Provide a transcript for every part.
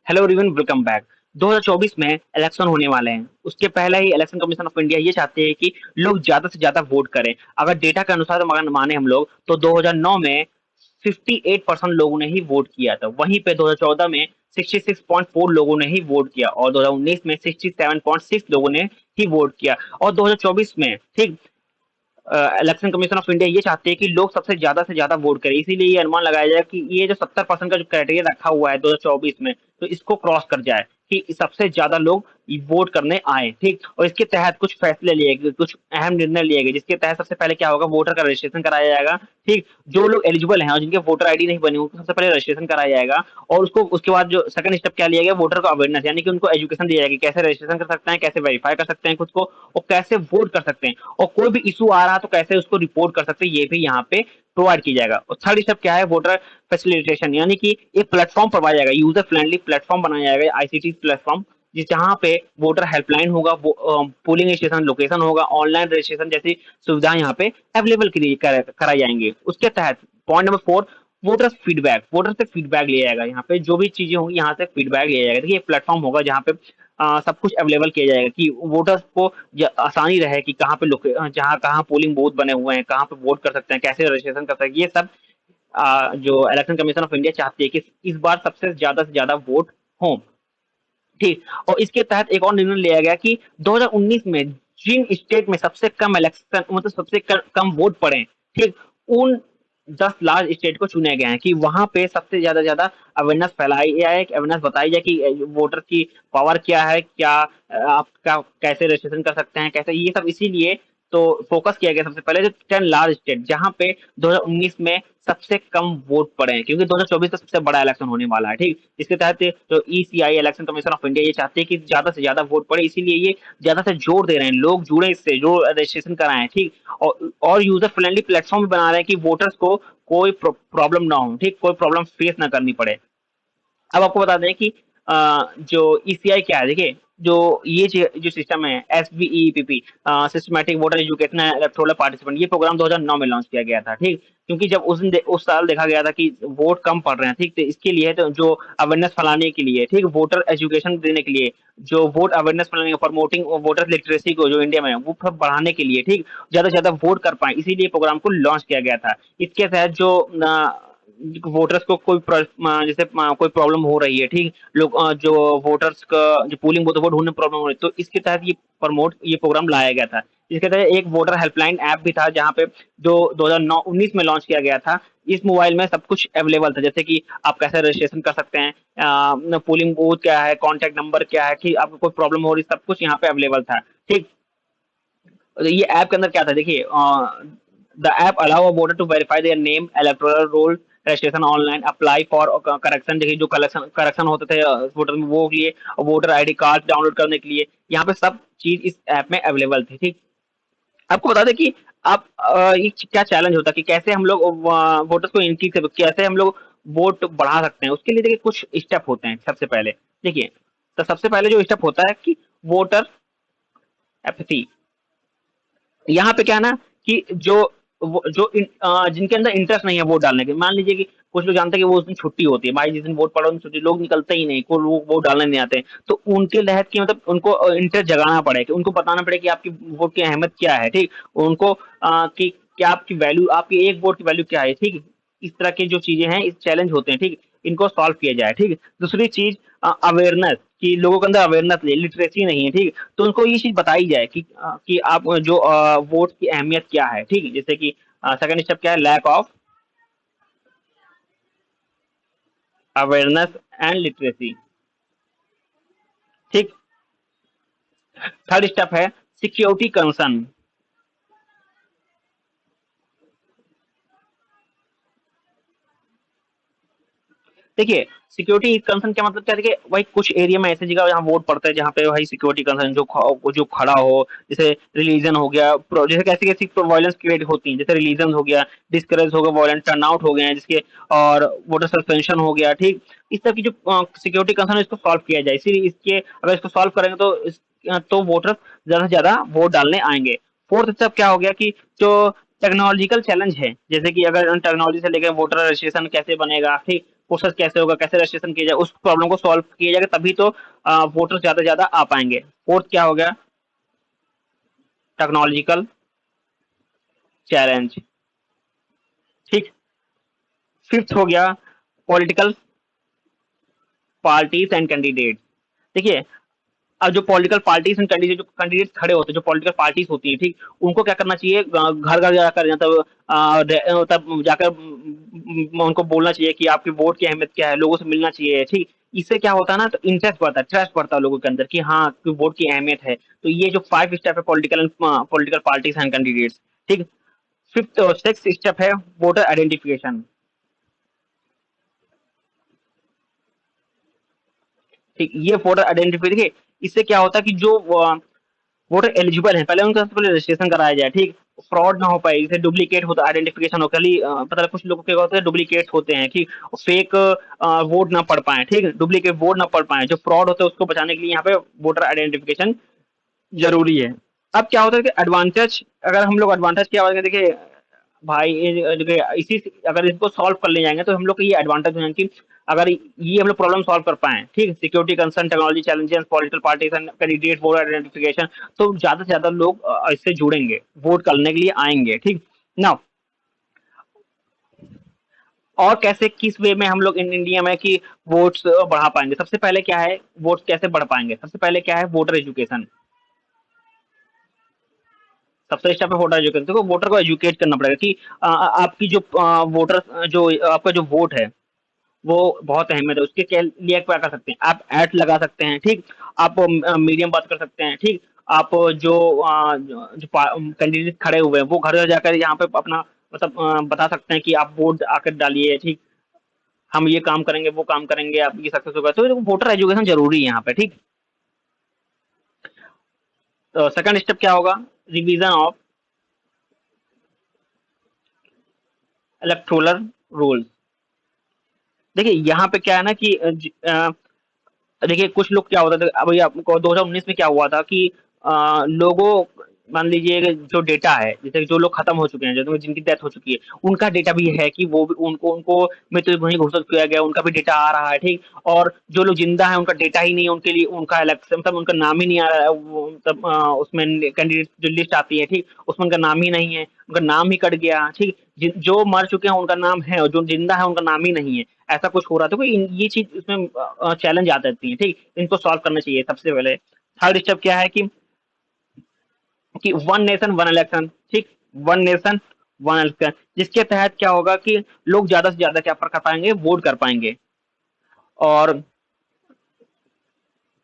Hello everyone, welcome back. 2024 में election होने वाले हैं। उसके पहले ही इलेक्शन कमीशन ऑफ इंडिया ये चाहते हैं कि लोग ज्यादा से ज्यादा वोट करें। अगर डेटा के अनुसार माने हम लोग तो 2009 में 58% लोगों ने ही वोट किया था। वहीं पे 2014 में 66.4 लोगों ने ही वोट किया और 2019 में 67.6 लोगों ने ही वोट किया। और 2024 में ठीक इलेक्शन कमीशन ऑफ इंडिया ये चाहते हैं कि लोग सबसे ज्यादा से ज्यादा वोट करें। इसीलिए ये अनुमान लगाया जाए कि ये जो 70% का जो क्राइटेरिया रखा हुआ है 2024 में, तो इसको क्रॉस कर जाए कि सबसे ज्यादा लोग वोट करने आए। ठीक, और इसके तहत कुछ फैसले लिए गए, कुछ अहम निर्णय लिए गए, जिसके तहत सबसे पहले क्या होगा, वोटर का रजिस्ट्रेशन कराया जाएगा। ठीक, जो लोग एलिजिबल हैं और जिनके वोटर आईडी नहीं बनी उनको सबसे पहले रजिस्ट्रेशन कराया जाएगा। और उसको उसके बाद जो सेकंड स्टेप क्या लिया गया, वोटर को अवेयरनेस, यानी कि उनको एजुकेशन दिया जाएगा कि कैसे रजिस्ट्रेशन कर सकते हैं, कैसे वेरीफाई कर सकते हैं खुद को, और कैसे वोट कर सकते हैं, और कोई भी इशू आ रहा है तो कैसे उसको रिपोर्ट कर सकते हैं, ये भी यहाँ पे प्रोवाइड की जाएगा। और थर्ड स्टेप क्या है, वोटर फैसिलिटेशन, यानी कि एक प्लेटफॉर्म प्रोवाइड जाएगा, यूजर फ्रेंडली प्लेटफॉर्म बनाया जाएगा, आईसीटी प्लेटफॉर्म, जिस जहाँ पे वोटर हेल्पलाइन होगा, पोलिंग स्टेशन लोकेशन होगा, ऑनलाइन रजिस्ट्रेशन जैसी सुविधाएं यहाँ पे अवेलेबल कराई जाएंगे। उसके तहत point number 4, voter feedback, voter से फीडबैक लिया जाएगा। यहाँ पे जो भी चीजें होंगी यहाँ से फीडबैक लिया जाएगा। देखिए एक प्लेटफॉर्म होगा जहाँ पे सब कुछ अवेलेबल किया जाएगा कि वोटर्स को आसानी रहे कि कहाँ पे जहाँ कहाँ पोलिंग बूथ बने हुए हैं, कहाँ पे वोट कर सकते हैं, कैसे रजिस्ट्रेशन कर सकते हैं। ये सब जो इलेक्शन कमीशन ऑफ इंडिया चाहती है कि इस बार सबसे ज्यादा वोट हों। ठीक, और इसके तहत एक और निर्णय लिया गया कि 2019 में जिन स्टेट में सबसे कम इलेक्शन मतलब सबसे कम वोट पड़े, ठीक, उन 10 लार्ज स्टेट को चुने गए हैं कि वहां पे सबसे ज्यादा ज्यादा अवेयरनेस फैलाई जाए, अवेयरनेस बताई जाए कि वोटर की पावर क्या है, क्या आपका कैसे रजिस्ट्रेशन कर सकते हैं, कैसे ये सब। इसीलिए तो फोकस किया गया सबसे पहले जो 10 लार्ज स्टेट जहां पे 2019 में सबसे कम वोट पड़े हैं, क्योंकि 2024 का सबसे बड़ा इलेक्शन होने वाला है। ठीक, इसके तहत जो ECI election commission of India ये चाहते हैं कि ज्यादा से ज्यादा वोट पड़े, इसीलिए ये ज्यादा से जोर दे रहे हैं लोग जुड़े इससे, जो रजिस्ट्रेशन कराएं। ठीक, और यूजर फ्रेंडली प्लेटफॉर्म भी बना रहे हैं कि वोटर्स को कोई प्रॉब्लम ना हो, ठीक, कोई प्रॉब्लम फेस ना करनी पड़े। अब आपको बता दें कि जो ईसीआई क्या है, देखिए जो ये जो सिस्टम है SBEPP, systematic voter education electoral participant, ये प्रोग्राम 2009 में लॉन्च किया गया था। ठीक, क्योंकि जब उस साल देखा गया था कि वोट कम पड़ रहे हैं, ठीक, तो इसके लिए तो जो अवेयरनेस फैलाने के लिए, ठीक, वोटर एजुकेशन देने के लिए, जो वोट अवेयरनेस फैलाने प्रमोटिंग वोटर लिटरेसी को जो इंडिया में है, वो बढ़ाने के लिए, ठीक, ज्यादा से ज्यादा वोट कर पाए, इसीलिए प्रोग्राम को लॉन्च किया गया था। इसके तहत जो वोटर्स को कोई जैसे कोई प्रॉब्लम हो रही है, ठीक, लोग जो वोटर्स का जो पोलिंग बूथ है वो ढूंढने में प्रॉब्लम हो रही है, तो इसके तहत ये प्रोग्राम लाया गया था। इसके तहत एक वोटर हेल्पलाइन ऐप भी था जहाँ पे जो 2019 में लॉन्च किया गया था। इस मोबाइल में सब कुछ अवेलेबल था, जैसे कि आप कैसे रजिस्ट्रेशन कर सकते हैं, पोलिंग बूथ क्या है, कॉन्टैक्ट नंबर क्या है, ठीक, आपको कोई प्रॉब्लम हो रही, सब कुछ यहाँ पे अवेलेबल था। ठीक, ये ऐप के अंदर क्या था, देखिए the app allow a voter to verify their name, electoral roll, registration online, apply for correction, देखिए जो कलेक्शन करेक्शन होते थे वोटर में वो के लिए, वोटर आईडी कार्ड डाउनलोड करने के लिए, यहाँ पे सब चीज इस ऐप में अवेलेबल थी। ठीक, आपको बता दें कि आप ये क्या चैलेंज होता है कि कैसे हम लोग वोटर्स को इनकी कैसे हम लोग वोट बढ़ा सकते हैं। उसके लिए देखिए कुछ स्टेप होते हैं। सबसे पहले देखिए, तो सबसे पहले जो स्टेप होता है कि वोटर एपैथी, यहाँ पे क्या है ना कि जिनके अंदर इंटरेस्ट नहीं है वोट डालने के, मान लीजिए कि कुछ लोग जानते हैं कि वो उस दिन छुट्टी होती है, भाई जिस दिन वोट पड़ा उस दिन छुट्टी, लोग निकलते ही नहीं, को लोग वोट डालने नहीं आते, तो उनके लहर की मतलब उनको इंटरेस्ट जगाना पड़े, कि उनको बताना पड़े कि आपकी वोट की अहमियत क्या है। ठीक, उनको कि क्या आपकी वैल्यू, आपकी एक वोट की वैल्यू क्या है। ठीक, इस तरह की जो चीजें हैं, इस चैलेंज होते हैं, ठीक, इनको सॉल्व किया जाए। ठीक, दूसरी चीज अवेयरनेस, कि लोगों के अंदर अवेयरनेस लिटरेसी नहीं है, ठीक, तो उनको ये चीज बताई जाए कि आप जो वोट की अहमियत क्या है। ठीक, जैसे कि सेकंड स्टेप क्या है, lack of awareness and literacy. ठीक, थर्ड स्टेप है सिक्योरिटी कंसर्न। देखिए सिक्योरिटी कंसर्न क्या मतलब क्या, देखिए भाई कुछ एरिया में ऐसी जगह जहाँ वोट पड़ता है जहाँ पे भाई सिक्योरिटी कंसर्न जो खड़ा हो, जैसे रिलीजन हो गया, जैसे कैसी कैसी वायलेंस क्रिएट होती है, जैसे रिलीजन हो गया, डिस्करेज हो गया, वायलेंट टर्नआउट हो गए हैं जिसके, और वोटर सस्पेंशन हो गया। ठीक, इस तरह की जो सिक्योरिटी कंसर्न है इसको सॉल्व किया जाए। इसीलिए इसके अगर इसको सॉल्व करेंगे तो तो वोटर ज्यादा से ज्यादा वोट डालने आएंगे। फोर्थ स्टेप क्या हो गया कि जो टेक्नोलॉजिकल चैलेंज है, जैसे कि अगर टेक्नोलॉजी से लेकर वोटर रजिस्ट्रेशन कैसे बनेगा, ठीक, प्रोसेस कैसे होगा, कैसे रजिस्ट्रेशन किया जाए, उस प्रॉब्लम को सॉल्व किया जाएगा, तभी तो वोटर ज्यादा से ज्यादा आ पाएंगे। फोर्थ क्या हो गया, टेक्नोलॉजिकल चैलेंज। ठीक। फिफ्थ हो गया पॉलिटिकल पार्टीज एंड कैंडिडेट। देखिए, अब जो पॉलिटिकल पार्टीज एंड कैंडिडेट, जो कैंडिडेट खड़े होते हैं, जो पॉलिटिकल पार्टीज होती है, ठीक, उनको क्या करना चाहिए, घर घर जाकर, तब जाकर उनको बोलना चाहिए कि आपकी वोट की अहमियत क्या है, लोगों से मिलना चाहिए। ठीक। इससे क्या होता है ना, तो इंटरेस्ट बढ़ता है, ट्रस्ट बढ़ता है लोगों के अंदर कि हाँ, कि वोट की अहमियत है। तो ये जो 5 स्टेप है पॉलिटिकल पार्टीज एंड कैंडिडेट्स। ठीक। फिफ्थ और सिक्स स्टेप है वोटर आइडेंटिफिकेशन। ठीक। ये वोटर आइडेंटिफाई, देखिए इससे क्या होता है कि जो वोटर एलिजिबल है, पहले उनका सबसे पहले रजिस्ट्रेशन कराया जाए। ठीक। फ्रॉड ना हो पाए, जैसे डुप्लीकेट होता, आइडेंटिफिकेशन हो, खाली पता कुछ लोगों के होते हैं डुप्लीकेट होते हैं, ठीक, फेक वोट ना पढ़ पाए, ठीक, डुप्लीकेट वोट ना पढ़ पाए, जो फ्रॉड होते हैं उसको बचाने के लिए यहाँ पे वोटर आइडेंटिफिकेशन जरूरी है। अब क्या होता है कि एडवांटेज, अगर हम लोग एडवांटेज क्या होगा, देखिए भाई देखिए, अगर इसको सॉल्व कर ले जाएंगे तो हम लोग को ये एडवांटेज हो जाएंगे कि अगर ये हम लोग प्रॉब्लम सॉल्व कर पाए, ठीक, security concern, technology challenges, political parties and candidate, voter identification, तो ज्यादा से ज्यादा लोग इससे जुड़ेंगे, वोट करने के लिए आएंगे। ठीक। ना, और कैसे, किस वे में हम लोग इन इंडिया में कि वोट्स बढ़ा पाएंगे, सबसे पहले क्या है, वोट्स कैसे बढ़ पाएंगे, सबसे पहले क्या है, वोटर एजुकेशन। सबसे स्टेप है वोटर एजुकेशन। देखो, वोटर को एजुकेट करना पड़ेगा कि आपकी जो वोटर, जो आपका जो वोट है, वो बहुत अहमियत है, उसके लिए क्या कर सकते हैं, आप ऐड लगा सकते हैं। ठीक। आप मीडियम बात कर सकते हैं। ठीक। आप जो जो कैंडिडेट खड़े हुए हैं, वो घर घर जाकर यहाँ पे अपना मतलब बता सकते हैं कि आप वोट आकर डालिए। ठीक। हम ये काम करेंगे, वो काम करेंगे, आप ये सक्सेस होगा, तो वोटर एजुकेशन जरूरी है यहाँ पे। ठीक। तो सेकंड स्टेप क्या होगा, रिवीजन ऑफ इलेक्टोरल रूल्स। देखिए यहाँ पे क्या है ना कि देखिए कुछ लोग क्या होता था, अभी आपको 2019 में क्या हुआ था कि लोगों, मान लीजिए कि जो डेटा है, जैसे जो लोग खत्म हो चुके हैं, जो जिनकी डेथ हो चुकी है, उनका डेटा भी है कि वो भी, उनको उनको मृत्यु वहीं घोषित किया गया, उनका भी डेटा आ रहा है। ठीक। और जो लोग जिंदा है उनका डेटा ही नहीं है, उनके लिए उनका इलेक्शन, मतलब उनका नाम ही नहीं आ रहा है, मतलब उसमें कैंडिडेट जो लिस्ट आती है, ठीक, उसमें उनका नाम ही नहीं है, उनका नाम ही कट गया। ठीक। जो मर चुके हैं उनका नाम है, और जो जिंदा है उनका नाम ही नहीं है, ऐसा कुछ हो रहा था। कोई ये चीज इसमें चैलेंज आ जाती है। ठीक। इनको सॉल्व करना चाहिए सबसे पहले। थर्ड स्टेप क्या है कि वन नेशन वन इलेक्शन। ठीक। वन नेशन वन इलेक्शन, जिसके तहत क्या होगा कि लोग ज्यादा से ज्यादा क्या कर पाएंगे, वोट कर पाएंगे। और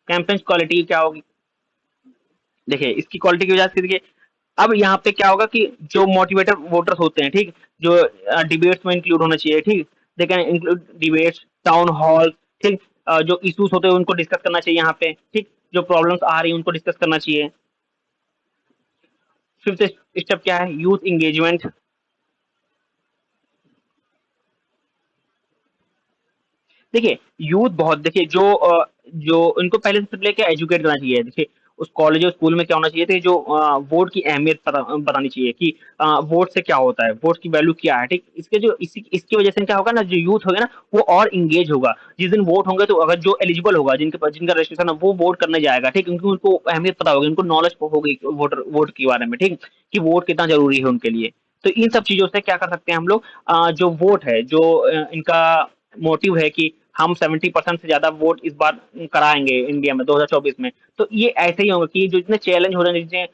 कैंपेन क्वालिटी क्या होगी, देखिए इसकी क्वालिटी की वजह से, देखिए अब यहाँ पे क्या होगा कि जो मोटिवेटेड वोटर्स होते हैं, ठीक, जो डिबेट्स में इंक्लूड होना चाहिए। ठीक। They can include debates, town hall. ठीक। जो इश्यूज होते हैं उनको डिस्कस करना चाहिए यहाँ पे। ठीक। जो प्रॉब्लम्स आ रही है उनको डिस्कस करना चाहिए। फिफ्थ स्टेप क्या है, यूथ इंगेजमेंट। देखिए यूथ बहुत, देखिए जो उनको पहले से लेके एजुकेट करना चाहिए। देखिए उस कॉलेज और स्कूल में क्या होना चाहिए थे, जो वोट की अहमियत बतानी चाहिए कि वोट से क्या होता है, वोट की वैल्यू क्या है। ठीक। इसके जो इसकी वजह से क्या होगा ना, जो यूथ होगा ना वो और इंगेज होगा। जिस दिन वोट होंगे तो अगर जो एलिजिबल होगा, जिनके पास जिनका रजिस्ट्रेशन है, वो वोट करने जाएगा। ठीक। क्योंकि उनको अहमियत पता होगी, उनको नॉलेज होगी वोट के बारे में। ठीक। कि वोट कितना जरूरी है उनके लिए। तो इन सब चीजों से क्या कर सकते हैं हम लोग, जो वोट है, जो इनका मोटिव है कि हम 70% से ज्यादा वोट इस बार कराएंगे इंडिया में 2024 में, तो ये ऐसे ही होगा कि जो इतने चैलेंज हो रहे हैं, जितने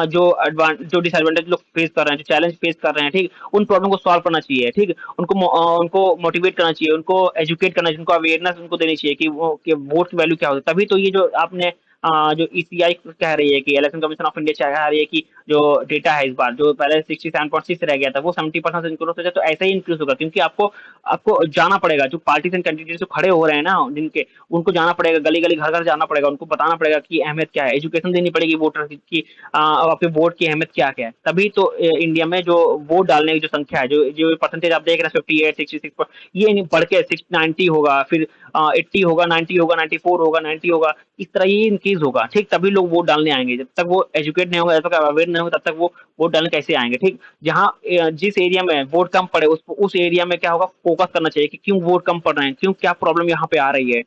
जो डिसएडवांटेज लोग फेस कर रहे हैं, जो चैलेंज फेस कर रहे हैं, ठीक, उन प्रॉब्लम को सॉल्व करना चाहिए। ठीक। उनको मोटिवेट करना चाहिए, उनको एजुकेट करना चाहिए, उनको अवेयरनेस उनको देनी चाहिए कि वो कि वोट की वैल्यू क्या होती है। तभी तो ये जो आपने जो ईसीआई कह रही है कि इलेक्शन कमीशन ऑफ इंडिया चाह रही है कि जो डेटा है इस बार, जो पहले 67.6 रह गया था, वो 70% इंक्रीज हो जाए, तो ऐसे ही इंक्रीज होगा। क्योंकि आपको आपको जाना पड़ेगा, जो पार्टीज एंड कैंडिडेट जो खड़े हो रहे हैं ना, जिनके, उनको जाना पड़ेगा, गली गली घर घर जाना पड़ेगा, उनको बताना पड़ेगा कि अहमियत क्या है, एजुकेशन देनी पड़ेगी वोटर की आपके वोट की अहमियत क्या क्या है। तभी तो इंडिया में जो वोट डालने की जो संख्या है, जो जो परसेंटेज आप देख रहे हैं 58, 66, ये बढ़ के 690 होगा, फिर 80 होगा, 90 होगा, 94 होगा, 90 होगा, इस तरह ये इंक्रीज होगा, ठीक, तभी लोग वोट डालने आएंगे। जब तक वो एजुकेट नहीं होगा, जब तक अवेयर नहीं होगा, तब तक वो वोट डालने कैसे आएंगे, ठीक। जहाँ जिस एरिया में वोट कम पड़े उस एरिया में क्या होगा, फोकस करना चाहिए कि क्यों वोट कम पड़ रहे हैं, क्यों, क्या प्रॉब्लम यहाँ पे आ रही है।